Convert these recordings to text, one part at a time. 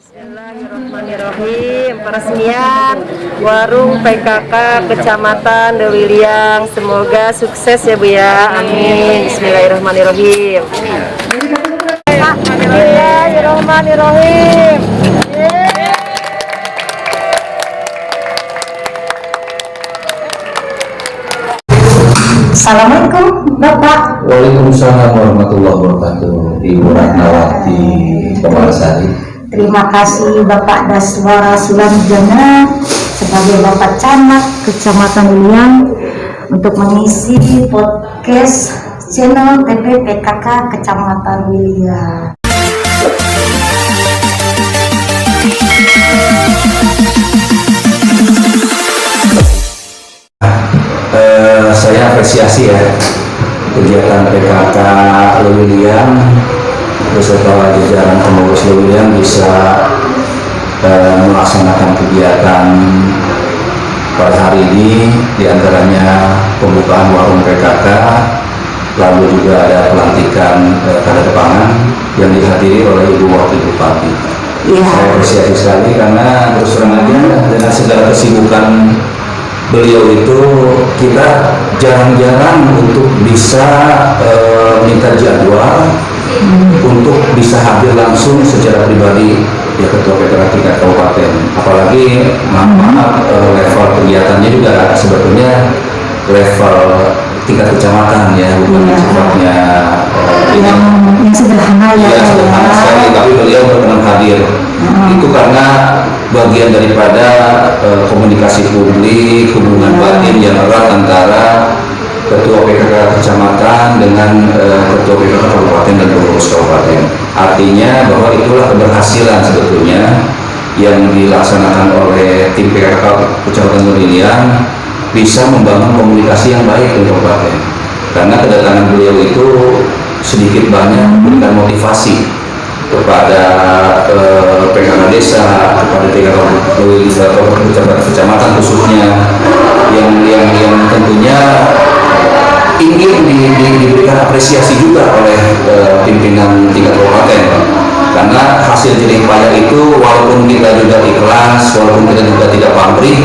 Bismillahirrahmanirrahim. Peresmian warung PKK Kecamatan Dewi Liang, semoga sukses ya Bu ya, amin. Bismillahirrahmanirrahim. Bismillahirrahmanirrahim. Assalamualaikum Bapak. Waalaikumsalam warahmatullahi wabarakatuh. Ibu Ratnawati Komalasari. Terima kasih Bapak Daswara Sulanjana sebagai Bapak Camat Kecamatan Liang untuk mengisi podcast channel TV PKK Kecamatan Liang. Saya apresiasi ya kegiatan PKK Dewi Liang beserta jajaran pengurus Dewi Liang bisa melaksanakan kegiatan pada hari ini, diantaranya pembukaan warung PKK, lalu juga ada pelantikan kader pangan yang dihadiri oleh Ibu Wakil Bupati. Saya apresiasi sekali karena terus terang aja dengan segala kesibukan beliau itu kita jarang-jarang untuk bisa minta jadwal untuk bisa hadir langsung secara pribadi ya Ketua PKK tingkat kabupaten, apalagi level kegiatannya juga sebetulnya level tingkat kecamatan ya, bukan sifatnya yang sederhana ya, sederhana sekali, tapi beliau berkenan hadir. Itu karena bagian daripada komunikasi publik, hubungan batin yang erat antara Ketua PKK Kecamatan dengan Ketua PKK Kabupaten dan pengurus Kabupaten. Artinya bahwa itulah keberhasilan sebetulnya yang dilaksanakan oleh tim PKK Kecamatan Dewi Liang, bisa membangun komunikasi yang baik di Kabupaten. Karena kedatangan beliau itu sedikit banyak memberikan motivasi kepada PKK desa, kepada PKK kecamatan khususnya yang tentunya ingin diberikan apresiasi juga oleh pimpinan tingkat kabupaten, karena hasil jerih payah itu walaupun kita juga ikhlas, walaupun kita juga tidak pamrih,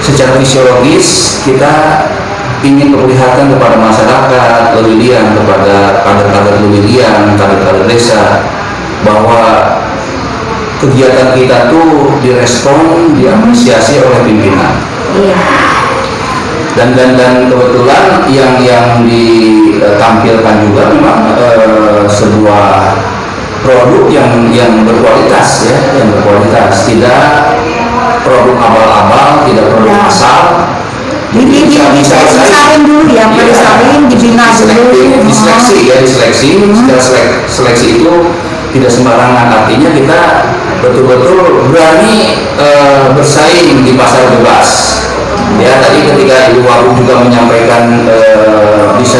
secara fisiologis kita ingin memperlihatkan kepada masyarakat Dewi Liang, kepada kader-kader Dewi Liang, kader-kader desa, bahwa kegiatan kita tuh direspon, diapresiasi oleh pimpinan. Dan kebetulan yang ditampilkan juga memang sebuah produk yang berkualitas ya, yang berkualitas, tidak produk abal-abal, tidak produk asal. Disaring dulu ya, disaring, dibina dulu, diseleksi. Secara seleksi itu tidak sembarangan, artinya kita betul-betul berani bersaing di pasar bebas. Ya, tadi ketika Ibu Wagu juga menyampaikan bisa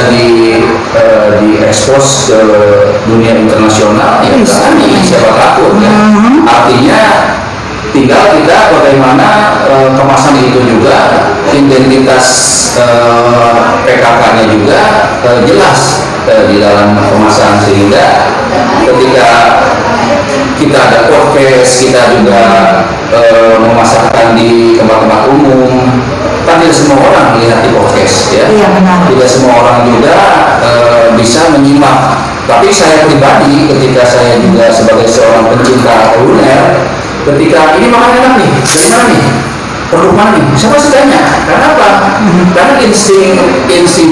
diekspos ke dunia internasional, ya berani, siapa takut ya. Artinya tinggal kita bagaimana kemasan itu juga, identitas PKK-nya juga jelas di dalam kemasan, sehingga ketika kita ada podcast, kita juga memasarkan di tempat-tempat umum, kan tidak semua orang melihat di podcast ya. Tidak semua orang juga bisa menyimak. Tapi saya pribadi, ketika saya juga sebagai seorang pencinta kuliner, ketika ini makan enak nih, dari mana nih? Produk mana nih? Siapa sih tanya? Karena apa? Karena insting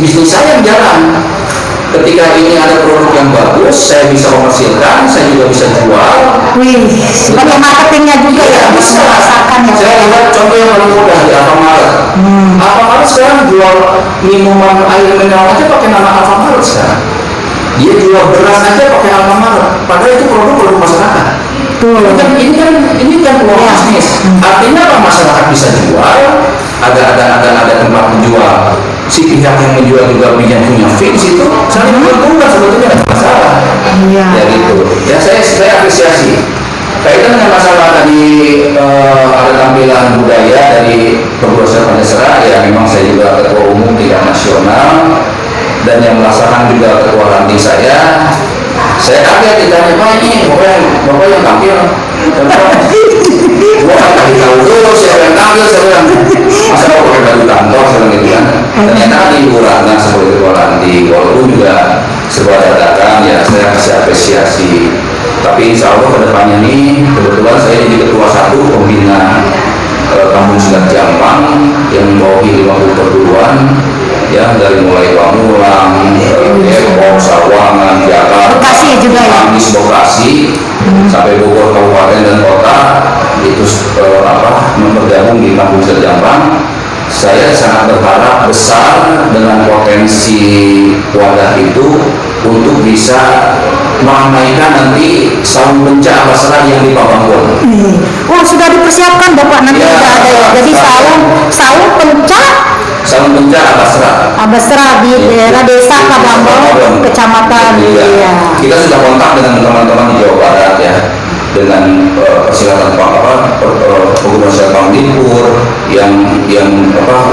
bisnis saya yang jalan. Ketika ini ada produk yang bagus, saya bisa komersilkan, saya juga bisa jual. Sebagai marketingnya juga ya, bisa rasakan ya. Saya lihat contoh yang paling mudah di Alfamart. Alfamart sekarang jual minuman air mineral aja pakai nama Alfamart sekarang. Dia jual beras aja pakai Alfamart, padahal itu produk masyarakat. Ini kan peluang bisnis. Artinya apa, masyarakat bisa jual, ada tempat menjual. Si pihak yang menjual juga punya fee di situ, saling menguntungkan sebetulnya, ada masalah. Ya gitu. Ya saya apresiasi. Kaitan dengan masalah tadi ada tampilan budaya dari pengurus Pancasila, ya memang saya juga ketua umum tingkat nasional dan yang melaksanakan juga ketua ranting saya. Saya kaget ditanya, Pak ini bapak yang tampil Wah, kasih tahu dulu siapa yang tampil, siapa yang masa kok pakai baju kantor sekarang gitu kan. Ternyata ada ibu Ratna sebagai ketua ranting, walaupun juga sebuah dadakan ya saya kasih apresiasi. Tapi insya Allah kedepannya nih kebetulan saya jadi ketua satu pembina Kampung Silat Jampang yang membawahi 50 perguruan ya, dari mulai Pamulang, Depok, Sawangan, Jakarta, Bekasi juga ya? Ciamis, Bekasi, sampai Bogor, kabupaten dan kota itu bergabung di Kampung Silat Jampang. Saya sangat berharap besar dengan potensi wadah itu untuk bisa meramaikan nanti saung pencak Basra yang di Pabangkon. Oh, sudah dipersiapkan Bapak, nanti Ya, sudah ada ya. Jadi saung pencak Saung pencak Basra. Abasra di daerah desa Kabambong, kecamatan. Iya. Iya. Kita sudah kontak dengan teman-teman di Jawa Barat ya, dengan persilatan perguruan silat Pangdipur yang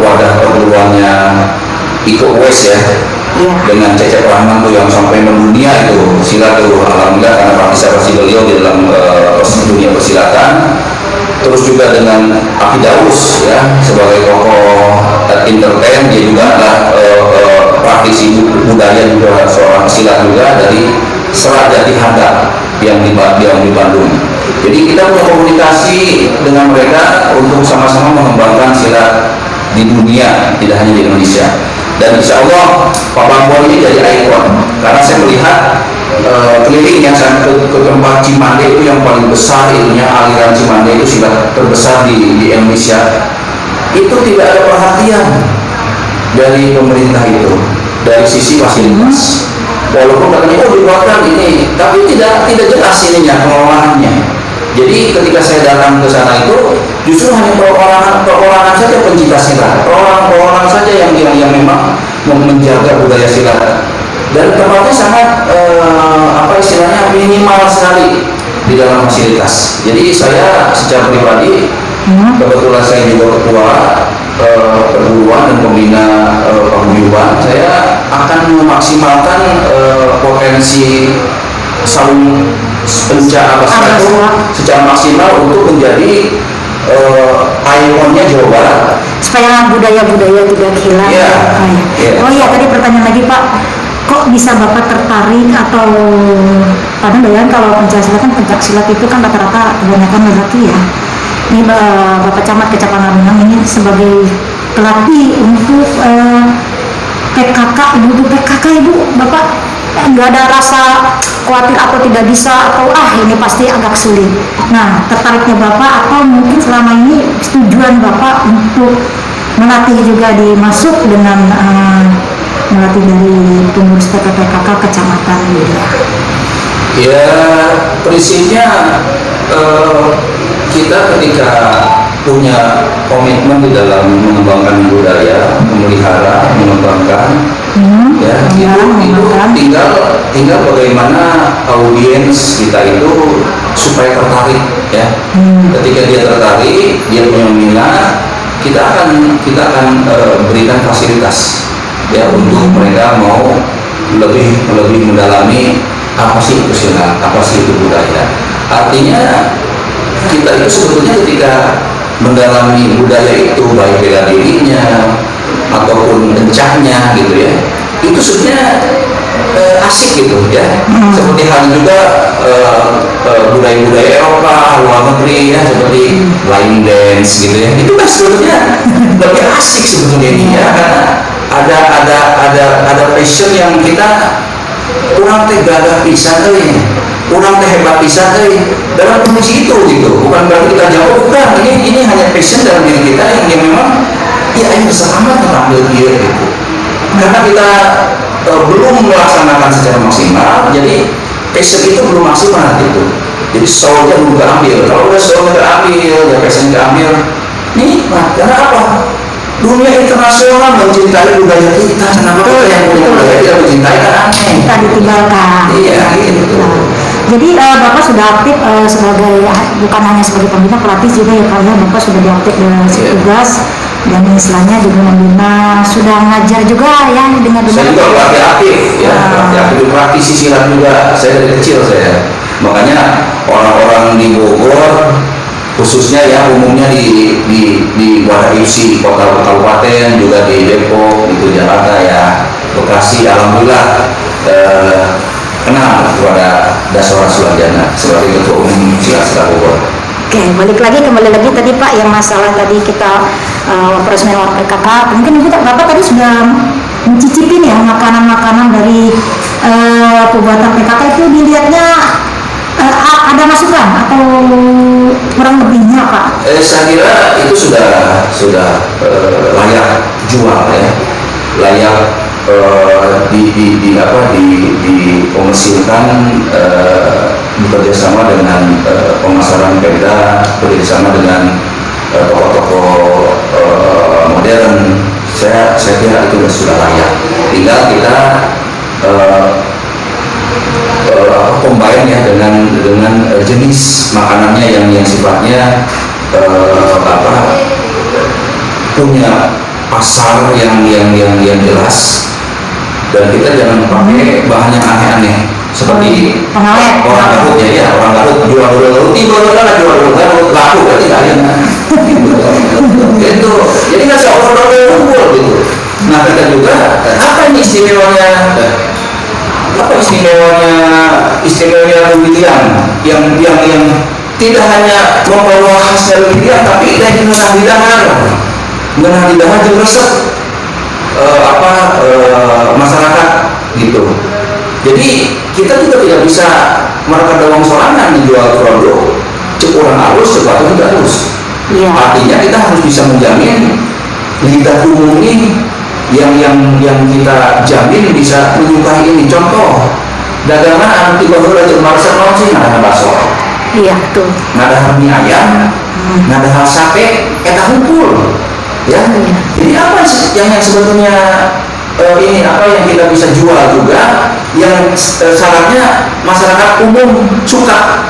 wadah perguruannya Iko West ya, Iya. dengan Cecep Rahman tuh yang sampai mendunia itu silat tuh, alhamdulillah karena partisipasi beliau di dalam dunia persilatan. Terus juga dengan Aki Daus ya, sebagai tokoh entertain, dia juga adalah praktisi budaya juga, seorang silat juga dari Serat Jati Handap yang di Bandung. Jadi kita punya komunikasi dengan mereka untuk sama-sama mengembangkan silat di dunia, tidak hanya di Indonesia. Dan insya Allah Pak Bambon ini jadi ikon, karena saya melihat keliling yang ke tempat Cimande itu yang paling besar, itunya aliran Cimande itu silat terbesar di Indonesia, itu tidak ada perhatian dari pemerintah itu dari sisi fasilitas. Walaupun katanya dibuatkan ini, tapi tidak jelas ininya pengelolaannya. Jadi ketika saya datang ke sana itu justru hanya perorangan saja pencinta silat, perorangan saja yang memang menjaga budaya silat, dan tempatnya sangat istilahnya minimal sekali di dalam fasilitas. Jadi saya secara pribadi kebetulan saya juga ketua perguruan dan pembina paguyuban, saya akan memaksimalkan potensi saung pencak Abasra itu secara maksimal untuk menjadi ikonnya Jawa Barat, Supaya budaya-budaya tidak hilang. Iya. Oh iya, tadi pertanyaan lagi Pak, kok bisa Bapak tertarik atau kadang bayangkan kalau pencak silat itu kan rata-rata kebanyakan lelaki ya. Ini Bapak Camat Kecamatan Minang ini sebagai pelatih untuk PKK, ibu PKK, Ibu, Bapak nggak ada rasa khawatir atau tidak bisa atau ini pasti agak sulit. Nah, tertariknya Bapak atau mungkin selama ini tujuan Bapak untuk melatih juga dimasuk dengan melatih dari pengurus PKK kecamatan gitu. ya prinsipnya kita ketika punya komitmen di dalam mengembangkan budaya, memelihara, mengembangkan, ya itu tinggal bagaimana audiens kita itu supaya tertarik ya. Ketika dia tertarik, dia punya minat, kita akan berikan fasilitas ya untuk mereka mau lebih mendalami apa sih itu silat, apa sih itu budaya. Artinya kita itu sebetulnya ketika mendalami budaya itu, baik bela dirinya ataupun pencaknya gitu ya, itu sebenarnya asik gitu ya. Seperti hal juga budaya-budaya Eropa, luar negeri ya, seperti line dance gitu ya, itu kan sebetulnya lebih asik sebetulnya ini ya, karena ada passion yang kita kurang gagah pisan kurang hebat pisan dalam kondisi itu gitu. Bukan berarti kita jauh, bukan, ini hanya passion dalam diri kita yang memang ya ini selamat tampil dia gitu. Karena kita belum melaksanakan secara maksimal, jadi passion itu belum maksimal gitu. Jadi soulnya belum keambil. Kalau udah soulnya keambil, ya passion keambil, nikmat. Karena apa? Dunia internasional mencintai budaya kita. Kenapa kita yang punya budaya tidak mencintai, kan aneh. Kita ditinggalkan. Iya gitu. Jadi Bapak sudah aktif sebagai, bukan hanya sebagai pembina, pelatih juga ya Pak ya. Bapak sudah diaktif dengan tugas dan istilahnya juga membina, sudah ngajar juga ya dengan Saya juga pelatih aktif ya, pelatih aktif, praktisi silat juga. Saya dari kecil saya. Makanya orang-orang di Bogor khususnya ya umumnya di Muara Isi, kota kabupaten, juga di Depok, itu Jakarta ya, Bekasi, alhamdulillah kenal kepada Dasawarna Sulanjana sebagai Ketua Umum Silat Selat Bogor. Oke, kembali lagi tadi Pak yang masalah tadi kita peresmian warung PKK. Mungkin Ibu Bapak tadi sudah mencicipin ya makanan-makanan dari pembuatan PKK itu, dilihatnya ada masukan atau kurang lebihnya Pak? Saya kira itu sudah layak jual ya, layak dikomersilkan, bekerjasama dengan pemasaran Pemda, bekerjasama dengan toko-toko modern. Saya kira itu sudah layak. Tinggal kita combine ya dengan jenis makanannya yang sifatnya punya pasar yang jelas, dan kita jangan pakai bahan yang aneh-aneh seperti orang Garut ya, orang Garut jual roti baru jual Garut laku berarti nggak ada gitu. Jadi nggak seorang kumpul gitu. Nah kita juga apa ini istimewanya William yang tidak hanya membawa khasnya William, tapi dari mengenal di dahar juga resep masyarakat gitu. Jadi kita juga tidak bisa merekat dawang sorangan menjual produk cek orang halus, cek atau tidak halus. Iya. Artinya kita harus bisa menjamin lidah umum ini yang kita jamin bisa menyukai ini. Contoh dagangan anti bahwa Raja Marsa sih nggak ada bakso, Iya betul. nggak ada mie ayam, nggak ada sate, kita kumpul ya. Jadi apa yang sebetulnya ini apa yang kita bisa jual juga yang syaratnya masyarakat umum suka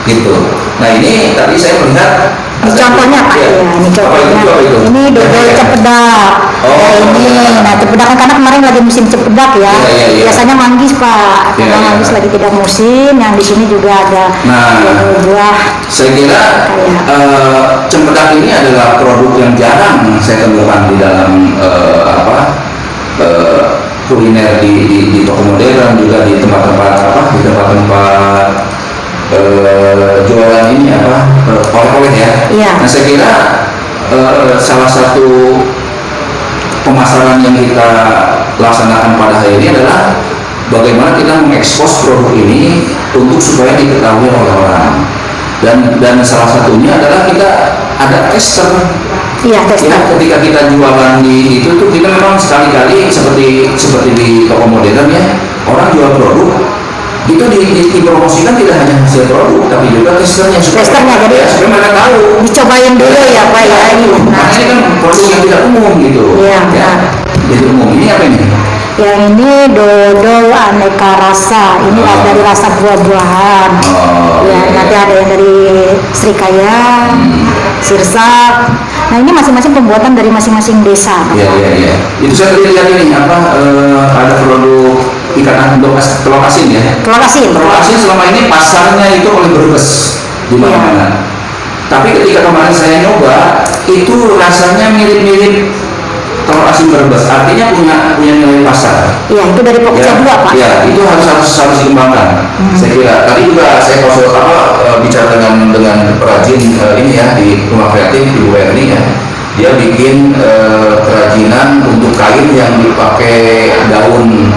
gitu. Nah ini tadi saya melihat Contohnya Pak, ya, ini contohnya. Ini dodol cepedak. Ini, nah cepedak kan karena kemarin lagi musim cepedak ya. Biasanya manggis Pak, karena manggis lagi tidak musim. Yang di sini juga ada buah. Saya kira cepedak ini adalah produk yang jarang saya temukan di dalam kuliner di toko modern, juga di tempat-tempat jualan ini oleh-oleh ya. Iya. Nah saya kira salah satu pemasaran yang kita laksanakan pada hari ini adalah bagaimana kita mengekspos produk ini untuk supaya diketahui oleh orang, dan salah satunya adalah kita ada tester. Iya, tester. Ya, ketika kita jualan di itu tuh kita memang sekali-kali seperti di toko modern ya, orang jual produk itu dipromosikan tidak hanya hasil produk tapi juga testernya Jadi ya, supaya mereka tahu, dicobain dulu ya Pak ya ini. Nah ini kan produk yang tidak umum gitu. Iya. Ya. Jadi umum ini apa ini? Yang ini dodol aneka rasa. Ini dari rasa buah-buahan. Ya, nanti ada yang dari Srikaya, Sirsak. Nah ini masing-masing pembuatan dari masing-masing desa. Iya. Itu saya lihat ini ada produk ikan telur asin ya. Telur asin selama ini pasarnya itu oleh Brebes di mana-mana. Tapi ketika kemarin saya nyoba, itu rasanya mirip-mirip telur asin Brebes, artinya punya nilai pasar. Iya, itu dari Pokja 2 Pak. Ya, itu harus dikembangkan. Saya kira tadi juga saya bicara dengan perajin ini ya di Rumah Kreatif di URI ya. Dia bikin kerajinan untuk kain yang dipakai daun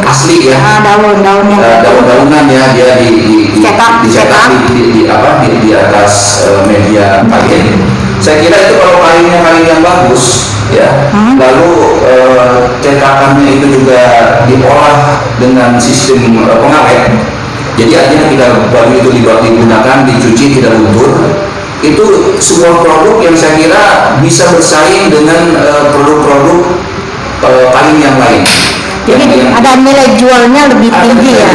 asli ya. Daun-daunan ya, dia dicetak di atas media kain. Saya kira itu kalau kainnya kain yang bagus ya, lalu cetakannya itu juga diolah dengan sistem pengawet. Jadi artinya kita baju itu digunakan, dicuci tidak luntur. Itu sebuah produk yang saya kira bisa bersaing dengan produk-produk kain yang lain. Jadi ada nilai jualnya lebih tinggi ya.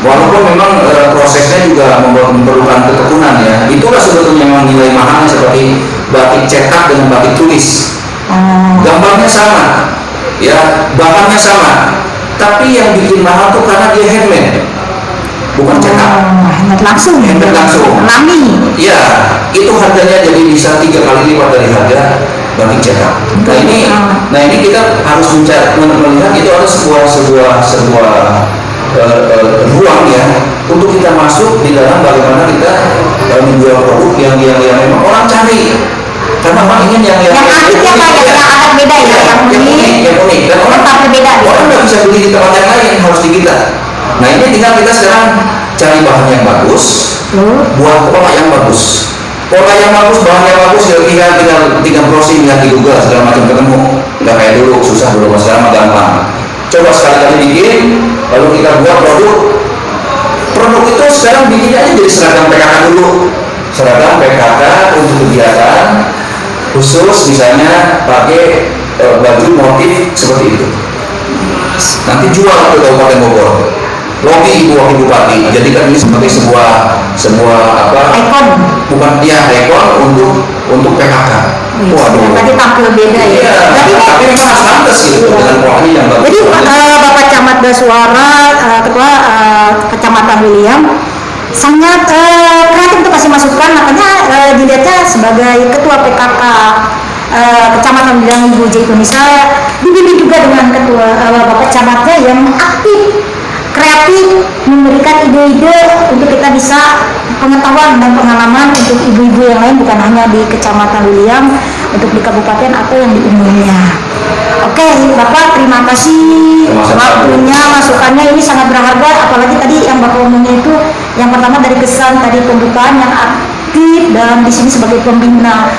Walaupun memang prosesnya juga memerlukan ketekunan ya. Itulah sebetulnya memang nilai mahalnya, seperti batik cetak dengan batik tulis. Gambarnya sama, ya, bahannya sama, tapi yang bikin mahal tuh karena dia handmade. bukan cetak. Hemat langsung. Hemat langsung. Alami. Iya, itu harganya jadi bisa 3 kali lipat dari harga batik cetak. Nah ini kita harus melihat itu ada sebuah ruang ya untuk kita masuk di dalam bagaimana kita menjual produk yang memang orang cari, karena orang ingin yang aktif ya Pak, yang agak beda ya, yang unik dan orang tak berbeda. Orang nggak bisa beli di tempat yang lain, harus di kita. Nah ini tinggal kita sekarang cari bahan yang bagus, buat pola yang bagus. Pola yang bagus, bahan yang bagus, tinggal browsing, lihat di Google segala macam ketemu. Nggak kayak dulu, susah dulu, sekarang gampang. Coba sekali-kali bikin, lalu kita buat produk itu sekarang bikinnya aja jadi seragam PKK dulu. Seragam PKK untuk kegiatan khusus, misalnya pakai baju motif seperti itu. Nanti jual ke Kabupaten Bogor. Logi Ibu Wakil Bupati, jadikan ini sebagai sebuah ikon, bukan ikon untuk PKK. Waduh. Tadi tampil beda ya. Iya, tapi memang harus pantas gitu dengan polanya yang bagus. Jadi Bapak Camat Daswara, Ketua Kecamatan William, sangat kreatif untuk kasih masukan, makanya dilihatnya sebagai Ketua PKK Kecamatan William Ibu J. Indonesia, dibimbing juga dengan Ketua Bapak Camatnya yang aktif, kreatif, memberikan ide-ide untuk kita bisa pengetahuan dan pengalaman untuk ibu-ibu yang lain, bukan hanya di Kecamatan William, untuk di kabupaten atau yang di umumnya. Oke, Bapak, terima kasih waktunya, masukannya ini sangat berharga, apalagi tadi yang Bapak omongnya itu yang pertama dari kesan tadi pembukaan yang aktif dan di sini sebagai pembina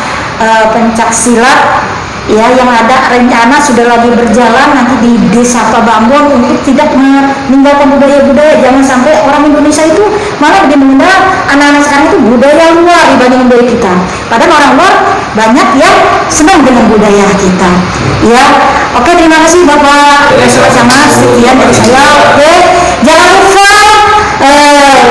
pencak silat. Ya, yang ada rencana sudah lagi berjalan nanti di Desa Pabambon untuk tidak meninggalkan budaya-budaya. Jangan sampai orang Indonesia itu malah lebih mengenal anak-anak sekarang itu budaya luar dibanding budaya kita. Padahal orang luar banyak yang senang dengan budaya kita. Ya, oke, terima kasih Bapak. Sama-sama, sekian dari saya. Oke, jangan lupa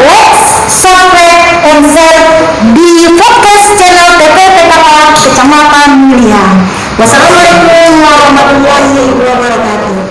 like, subscribe, and share di podcast channel TPPKK Kecamatan William. Wassalamualaikum warahmatullahi wabarakatuh.